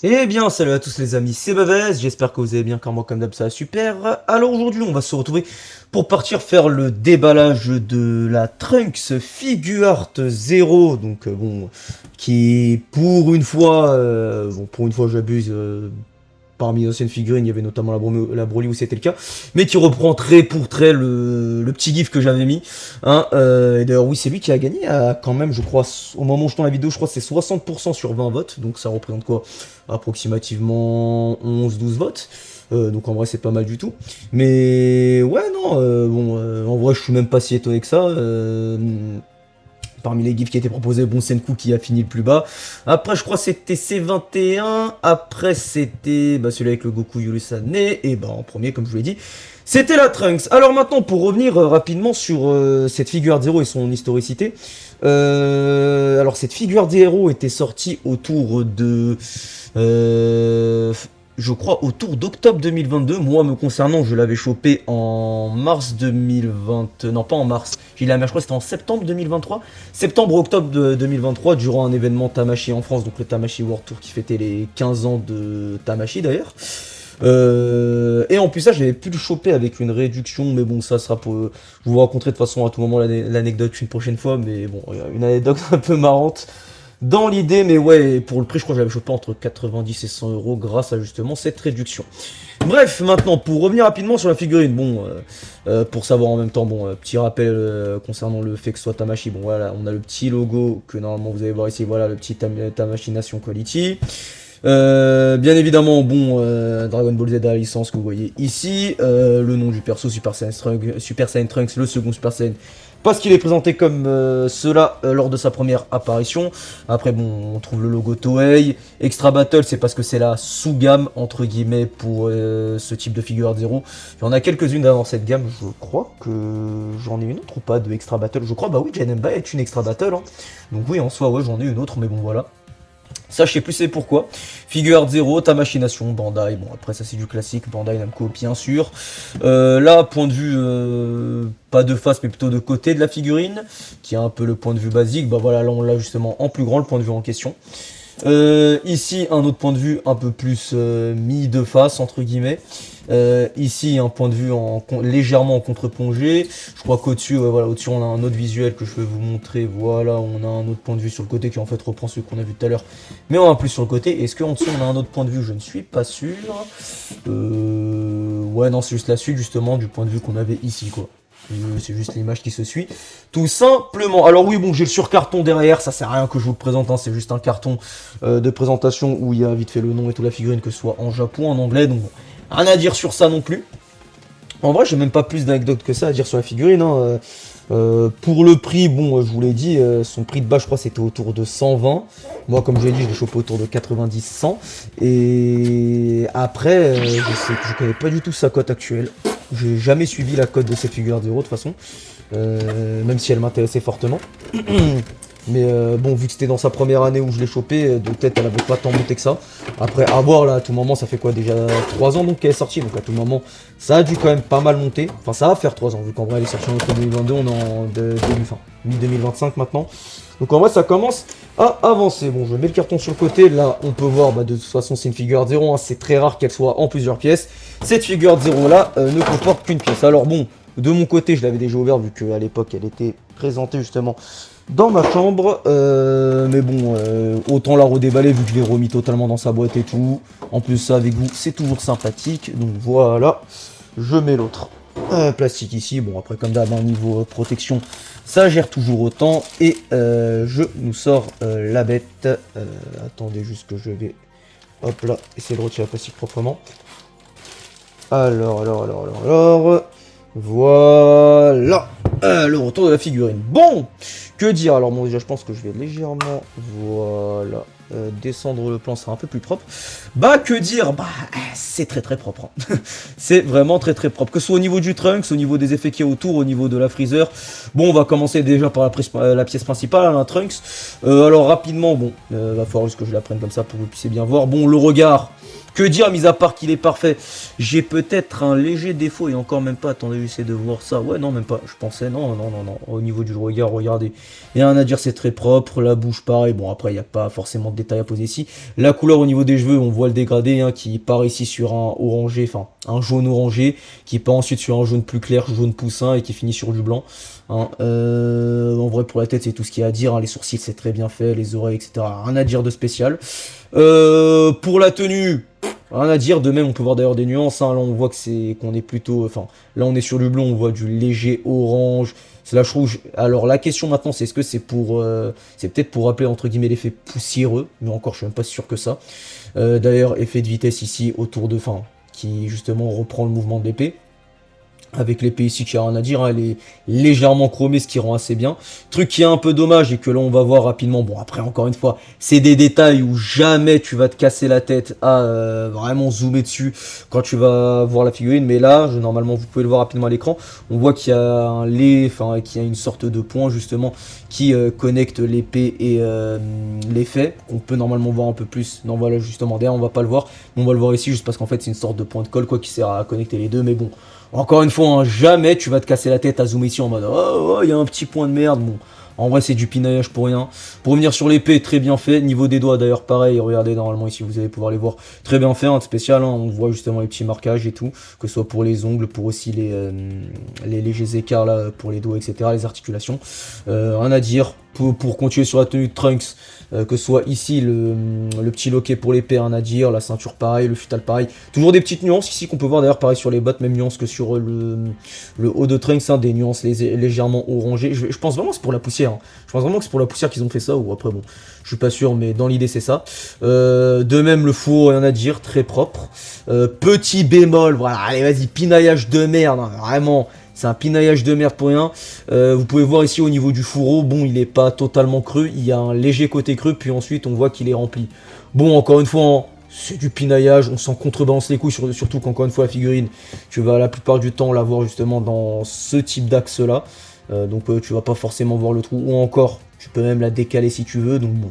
Eh bien, salut à tous les amis, c'est Bavez, j'espère que vous allez bien, car moi comme d'hab ça va super. Alors aujourd'hui, on va se retrouver pour partir faire le déballage de la Trunks Figure Art 0, donc qui pour une fois j'abuse, parmi les anciennes figurines, il y avait notamment la Broly où c'était le cas, mais qui reprend trait pour trait le petit gif que j'avais mis. Hein, et d'ailleurs, oui, c'est lui qui a gagné, quand même, je crois, au moment où je tourne la vidéo, je crois que c'est 60% sur 20 votes, donc ça représente quoi? Approximativement 11-12 votes. Donc en vrai, c'est pas mal du tout. Mais ouais, non, en vrai, je suis même pas si étonné que ça. Parmi les gifs qui étaient proposés, bon, Senku qui a fini le plus bas. Après, je crois que c'était C21. Après, c'était celui avec le Goku Yulusane. Et en premier, comme je vous l'ai dit, c'était la Trunks. Alors maintenant, pour revenir rapidement sur cette figure Zero et son historicité. Alors, cette figure Zero était sortie autour de... je crois autour d'octobre 2022. Moi, me concernant, je l'avais chopé en mars 2020. Non, pas en mars. J'ai la je crois que c'était en septembre 2023. Septembre-octobre 2023, durant un événement Tamashii en France, donc le Tamashii World Tour qui fêtait les 15 ans de Tamashii d'ailleurs. Et en plus ça, j'avais pu le choper avec une réduction, mais bon, ça sera pour... je vous raconterai de toute façon à tout moment l'anecdote une prochaine fois, mais bon, une anecdote un peu marrante dans l'idée, mais ouais, pour le prix, je crois que j'avais chopé entre 90 et 100 euros grâce à justement cette réduction. Bref, maintenant, pour revenir rapidement sur la figurine, pour savoir en même temps, petit rappel concernant le fait que ce soit Tamashii, bon voilà, on a le petit logo que normalement vous allez voir ici, voilà, le petit Tamashii Nation Quality. Bien évidemment, Dragon Ball Z à la licence que vous voyez ici, le nom du perso Super Saiyan Trunks, le second Super Saiyan, parce qu'il est présenté comme cela lors de sa première apparition. Après, on trouve le logo Toei. Extra Battle, c'est parce que c'est la sous-gamme, entre guillemets, pour ce type de figure Zero. Il y en a quelques-unes dans cette gamme, je crois que j'en ai une autre ou pas de Extra Battle. Je crois, bah oui, Janemba est une Extra Battle. Hein. Donc oui, en soi, ouais, j'en ai une autre, mais bon, voilà. Ça, je sais plus c'est pourquoi. Figure Art 0, Tamashii Nation, Bandai. Bon, après, ça, c'est du classique. Bandai Namco, bien sûr. Là, point de vue, pas de face, mais plutôt de côté de la figurine, qui est un peu le point de vue basique. Bah voilà, là, on l'a justement en plus grand, le point de vue en question. Ici, un autre point de vue un peu plus mis de face, entre guillemets. Ici, un point de vue légèrement en contre-plongée. Je crois qu'au-dessus, voilà, au-dessus, on a un autre visuel que je vais vous montrer. Voilà, on a un autre point de vue sur le côté qui en fait reprend celui qu'on a vu tout à l'heure. Mais on a plus sur le côté. Est-ce qu'en dessous, on a un autre point de vue? Je ne suis pas sûr. Ouais, non, c'est juste la suite, justement, du point de vue qu'on avait ici, quoi. C'est juste l'image qui se suit, tout simplement. Alors oui, j'ai le surcarton derrière, ça sert à rien que je vous le présente, hein, c'est juste un carton de présentation où il y a vite fait le nom et toute la figurine, que ce soit en Japon, en anglais, donc rien à dire sur ça non plus. En vrai, j'ai même pas plus d'anecdotes que ça à dire sur la figurine. Hein. Pour le prix, je vous l'ai dit, son prix de base, je crois, c'était autour de 120. Moi, comme je l'ai dit, je l'ai chopé autour de 90-100. Et après, je connais pas du tout sa cote actuelle. J'ai jamais suivi la cote de cette figure Zero de toute façon, même si elle m'intéressait fortement. Mais vu que c'était dans sa première année où je l'ai chopé, de tête elle avait pas tant monté que ça. Après, à voir là, à tout moment, ça fait quoi déjà 3 ans donc qu'elle est sortie, donc à tout moment, ça a dû quand même pas mal monter. Enfin, ça va faire 3 ans, vu qu'en vrai elle est sortie en octobre 2022, on est en mi-2025 maintenant. Donc en vrai, ça commence à avancer. Bon, je mets le carton sur le côté. Là, on peut voir, de toute façon, c'est une figure Zero. Hein, c'est très rare qu'elle soit en plusieurs pièces. Cette figure Zero là ne comporte qu'une pièce. Alors de mon côté, je l'avais déjà ouvert vu qu'à l'époque, elle était présentée justement dans ma chambre. Autant la redéballer vu que je l'ai remis totalement dans sa boîte et tout. En plus, ça avec vous, c'est toujours sympathique. Donc voilà, je mets l'autre. Plastique ici, après comme d'hab, niveau protection, ça gère toujours autant. Et je nous sors la bête. Attendez juste que je vais, hop là, essayer de retirer le plastique proprement. Alors, voilà, le retour de la figurine. Bon, que dire? Alors déjà, je pense que je vais légèrement, voilà, descendre le plan, sera un peu plus propre. Que dire? C'est très très propre. Hein. C'est vraiment très très propre. Que ce soit au niveau du Trunks, au niveau des effets qu'il y a autour, au niveau de la Freezer. On va commencer déjà par la pièce principale, la Trunks. Alors rapidement, va falloir juste que je la prenne comme ça pour que vous puissiez bien voir. Le regard, Que dire, mis à part qu'il est parfait. J'ai peut-être un léger défaut et encore même pas. Attendez, j'essaie de voir ça. Ouais, non, même pas. Je pensais, non. Au niveau du regard, regardez. Il y a rien à dire, c'est très propre. La bouche, pareil. Bon, après, il n'y a pas forcément de détails à poser ici. La couleur au niveau des cheveux, on voit le dégradé hein, qui part ici sur un orangé, enfin, un jaune orangé, qui part ensuite sur un jaune plus clair, jaune poussin et qui finit sur du blanc. Hein. En vrai, pour la tête, c'est tout ce qu'il y a à dire. Hein. Les sourcils, c'est très bien fait. Les oreilles, etc. Rien à dire de spécial. Pour la tenue. Rien à dire, de même on peut voir d'ailleurs des nuances, hein. Là on voit que c'est qu'on est plutôt, enfin là on est sur du blond, on voit du léger orange, slash rouge. Alors la question maintenant c'est est-ce que c'est pour, c'est peut-être pour rappeler entre guillemets l'effet poussiéreux, mais encore je suis même pas sûr que ça. D'ailleurs effet de vitesse ici autour de, enfin qui justement reprend le mouvement de l'épée. Avec l'épée ici qui a rien à dire, hein, elle est légèrement chromée, ce qui rend assez bien. Truc qui est un peu dommage et que là on va voir rapidement. Bon après encore une fois, c'est des détails où jamais tu vas te casser la tête à vraiment zoomer dessus quand tu vas voir la figurine. Mais là, normalement vous pouvez le voir rapidement à l'écran, on voit qu'il y a un enfin qu'il y a une sorte de point justement qui connecte l'épée et l'effet. On peut normalement voir un peu plus. Non voilà justement derrière on va pas le voir, mais on va le voir ici juste parce qu'en fait c'est une sorte de point de colle quoi qui sert à connecter les deux. Mais bon. Encore une fois, hein, jamais tu vas te casser la tête à zoomer ici en mode oh, il y a un petit point de merde. Bon, en vrai, c'est du pinaillage pour rien. Pour revenir sur l'épée, très bien fait. Niveau des doigts, d'ailleurs, pareil. Regardez, normalement, ici, vous allez pouvoir les voir. Très bien fait, hein, spécial. Hein, on voit justement les petits marquages et tout. Que ce soit pour les ongles, pour aussi les légers écarts là, pour les doigts, etc. Les articulations. Rien à dire. Pour continuer sur la tenue de Trunks, que ce soit ici le petit loquet pour l'épée, rien à dire, la ceinture pareil, le futal pareil, toujours des petites nuances ici qu'on peut voir d'ailleurs pareil sur les bottes, même nuances que sur le haut de Trunks, hein, des nuances légèrement orangées, je pense vraiment que c'est pour la poussière, hein. Je pense vraiment que c'est pour la poussière qu'ils ont fait ça, ou après bon, je suis pas sûr, mais dans l'idée c'est ça. De même le four, rien à dire, très propre, petit bémol, voilà, allez vas-y, pinaillage de merde, hein, vraiment. C'est un pinaillage de merde pour rien. Vous pouvez voir ici au niveau du fourreau, bon il est pas totalement creux, il y a un léger côté creux, puis ensuite on voit qu'il est rempli. Bon encore une fois, hein, c'est du pinaillage, on s'en contrebalance les couilles, surtout qu'encore une fois la figurine, tu vas la plupart du temps la voir justement dans ce type d'axe là. Donc tu vas pas forcément voir le trou, ou encore tu peux même la décaler si tu veux, donc bon.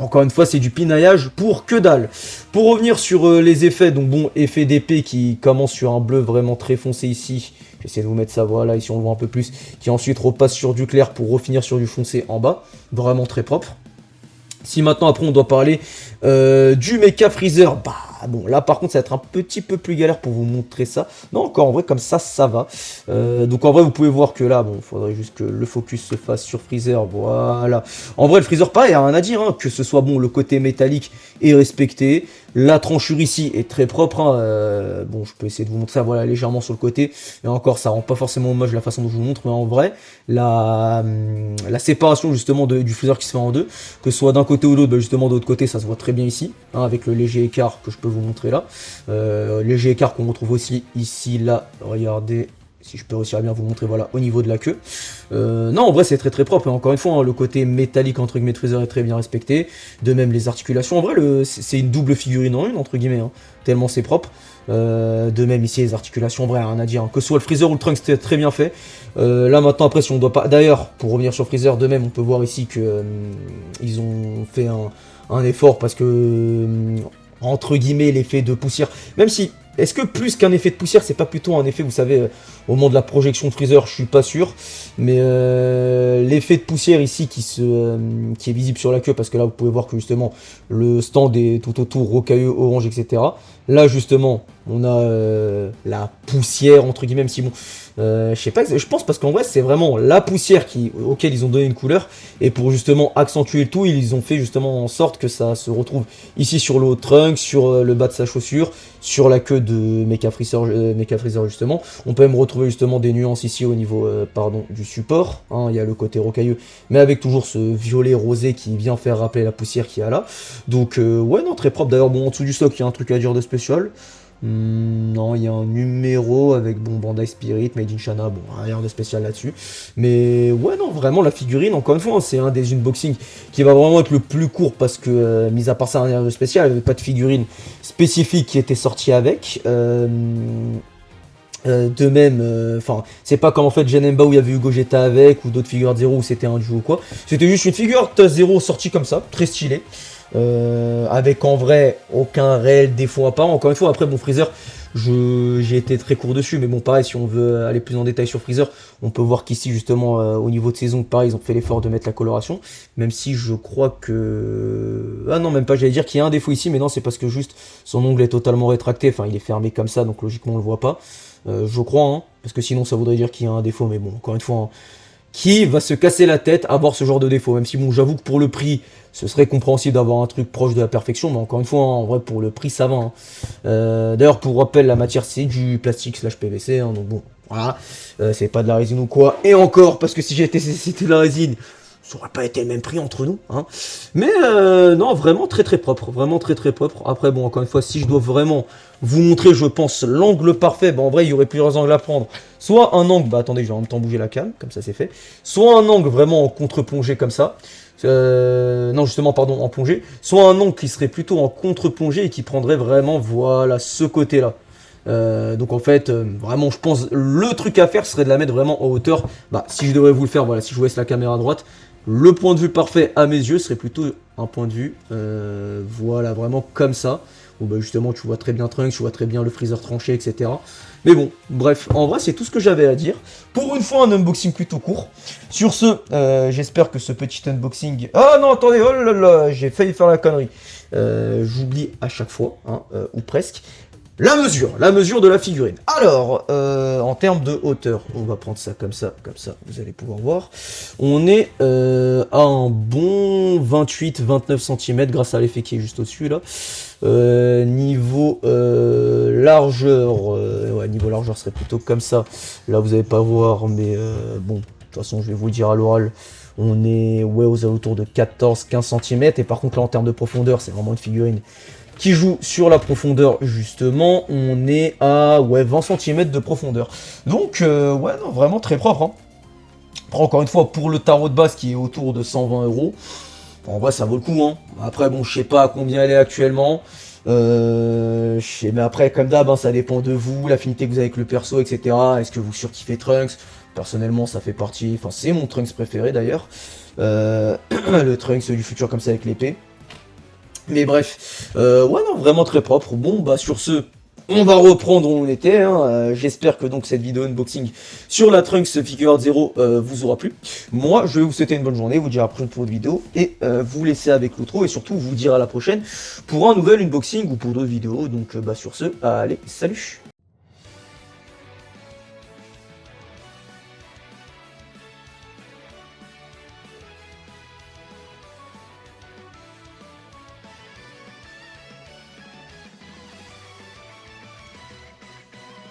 Encore une fois, c'est du pinaillage pour que dalle. Pour revenir sur les effets, donc bon, effet d'épée qui commence sur un bleu vraiment très foncé ici. J'essaie de vous mettre ça, voilà, ici on le voit un peu plus. Qui ensuite repasse sur du clair pour refinir sur du foncé en bas. Vraiment très propre. Si maintenant après on doit parler du Mecha Freezer, bah bon là par contre ça va être un petit peu plus galère pour vous montrer ça. Non encore en vrai comme ça va. Donc en vrai vous pouvez voir que là bon il faudrait juste que le focus se fasse sur Freezer, voilà. En vrai le Freezer pareil, rien à dire, hein, que ce soit bon le côté métallique est respecté. La tranchure ici est très propre, hein. Bon je peux essayer de vous montrer ça voilà légèrement sur le côté. Et encore ça rend pas forcément hommage la façon dont je vous montre, mais en vrai la séparation justement du Freezer qui se fait en deux, que ce soit d'un côté ou de l'autre, bah justement de l'autre côté ça se voit très bien ici, hein, avec le léger écart que je peux vous montrer là. Léger écart qu'on retrouve aussi ici, là, regardez, si je peux réussir à bien vous montrer, voilà, au niveau de la queue. Non, en vrai c'est très propre, et encore une fois, hein, le côté métallique entre guillemets de Freezer est très bien respecté, de même les articulations, en vrai c'est une double figurine en une entre guillemets, hein, tellement c'est propre. De même ici les articulations, en vrai rien à dire, hein. Que ce soit le Freezer ou le Trunks c'était très bien fait. Là maintenant après si on doit pas, d'ailleurs pour revenir sur Freezer, de même on peut voir ici que ils ont fait un effort parce que entre guillemets l'effet de poussière, même si est-ce que plus qu'un effet de poussière c'est pas plutôt un effet, vous savez, au moment de la projection de Freezer, je suis pas sûr, mais l'effet de poussière ici qui est visible sur la queue, parce que là vous pouvez voir que justement le stand est tout autour rocailleux, orange, etc. Là justement on a la poussière entre guillemets, même si bon je sais pas, je pense parce qu'en vrai c'est vraiment la poussière auquel ils ont donné une couleur, et pour justement accentuer le tout ils ont fait justement en sorte que ça se retrouve ici sur le haut de Trunks, sur le bas de sa chaussure, sur la queue de Mecha Freezer justement. On peut même retrouver justement des nuances ici au niveau du support, hein, il y a le côté rocailleux mais avec toujours ce violet rosé qui vient faire rappeler la poussière qu'il y a là. Donc ouais non très propre. D'ailleurs bon en dessous du stock il y a un truc à dire de spécial. Non, il y a un numéro avec bon Bandai Spirit, Made in China, bon rien de spécial là-dessus. Mais ouais non vraiment la figurine, encore une fois, hein, c'est un des unboxings qui va vraiment être le plus court parce que mis à part ça rien de spécial, il n'y avait pas de figurine spécifique qui était sortie avec. De même, enfin, c'est pas comme en fait Genemba où il y avait Hugo Geta avec, ou d'autres figures de Zero où c'était un duo ou quoi. C'était juste une figure Zero sortie comme ça, très stylée. avec en vrai aucun réel défaut apparent. Encore une fois, après bon Freezer, j'ai été très court dessus, mais bon pareil, si on veut aller plus en détail sur Freezer, on peut voir qu'ici justement au niveau de saison, pareil, ils ont fait l'effort de mettre la coloration, même si je crois que... Ah non, même pas, j'allais dire qu'il y a un défaut ici, mais non, c'est parce que juste son ongle est totalement rétracté, enfin il est fermé comme ça, donc logiquement on le voit pas. Je crois, hein, parce que sinon ça voudrait dire qu'il y a un défaut, mais bon, encore une fois, hein, qui va se casser la tête à voir ce genre de défaut, même si bon, j'avoue que pour le prix, ce serait compréhensible d'avoir un truc proche de la perfection, mais encore une fois, hein, en vrai, pour le prix, ça va. Hein. D'ailleurs, pour rappel, la matière, c'est du plastique slash PVC, hein, donc bon, voilà, c'est pas de la résine ou quoi. Et encore, parce que si c'était de la résine, ça aurait pas été le même prix entre nous, hein. Mais non, vraiment très très propre, vraiment très très propre. Après, bon, encore une fois, si je dois vraiment vous montrer, je pense, l'angle parfait, bah en vrai, il y aurait plusieurs angles à prendre. Soit un angle, bah attendez, je vais en même temps bouger la cam, comme ça c'est fait. Soit un angle vraiment en contre-plongée comme ça. Non, justement, pardon, en plongée. Soit un angle qui serait plutôt en contre-plongée et qui prendrait vraiment, voilà, ce côté-là. Donc en fait, vraiment, je pense, le truc à faire serait de la mettre vraiment en hauteur. Bah, si je devrais vous le faire, voilà, si je vous laisse la caméra à droite, le point de vue parfait à mes yeux serait plutôt un point de vue, voilà, vraiment comme ça. Où bah, justement, tu vois très bien Trunks, tu vois très bien le Freezer tranché, etc. Mais bon, bref, en vrai, c'est tout ce que j'avais à dire. Pour une fois, un unboxing plutôt court. Sur ce, j'espère que ce petit unboxing... Ah non, attendez, oh là là, j'ai failli faire la connerie. J'oublie à chaque fois, hein, ou presque. La mesure de la figurine. Alors, en termes de hauteur, on va prendre ça, comme ça, vous allez pouvoir voir. On est à un bon 28-29 cm grâce à l'effet qui est juste au-dessus là. Niveau largeur, ouais, niveau largeur serait plutôt comme ça. Là, vous n'allez pas voir, mais bon, de toute façon, je vais vous le dire à l'oral. On est ouais, aux alentours de 14-15 cm. Et par contre, là, en termes de profondeur, c'est vraiment une figurine qui joue sur la profondeur, justement. On est à ouais, 20 cm de profondeur. Donc, ouais, non, vraiment très propre. Hein. Après, encore une fois, pour le tarot de base qui est autour de 120 €, en vrai, ça vaut le coup. Hein. Après, bon, je sais pas à combien elle est actuellement. Mais après, comme d'hab, hein, ça dépend de vous, l'affinité que vous avez avec le perso, etc. Est-ce que vous surkiffez Trunks? Personnellement, ça fait partie... Enfin, c'est mon Trunks préféré, d'ailleurs. Le Trunks du futur comme ça avec l'épée. Mais bref, ouais non, vraiment très propre. Bon, bah sur ce, on va reprendre où on était. Hein. J'espère que donc cette vidéo unboxing sur la Trunks Figure Art Zero vous aura plu. Moi, je vais vous souhaiter une bonne journée, vous dire à la prochaine pour une vidéo, et vous laisser avec l'outro, et surtout vous dire à la prochaine pour un nouvel unboxing ou pour d'autres vidéos. Donc bah sur ce, allez, salut!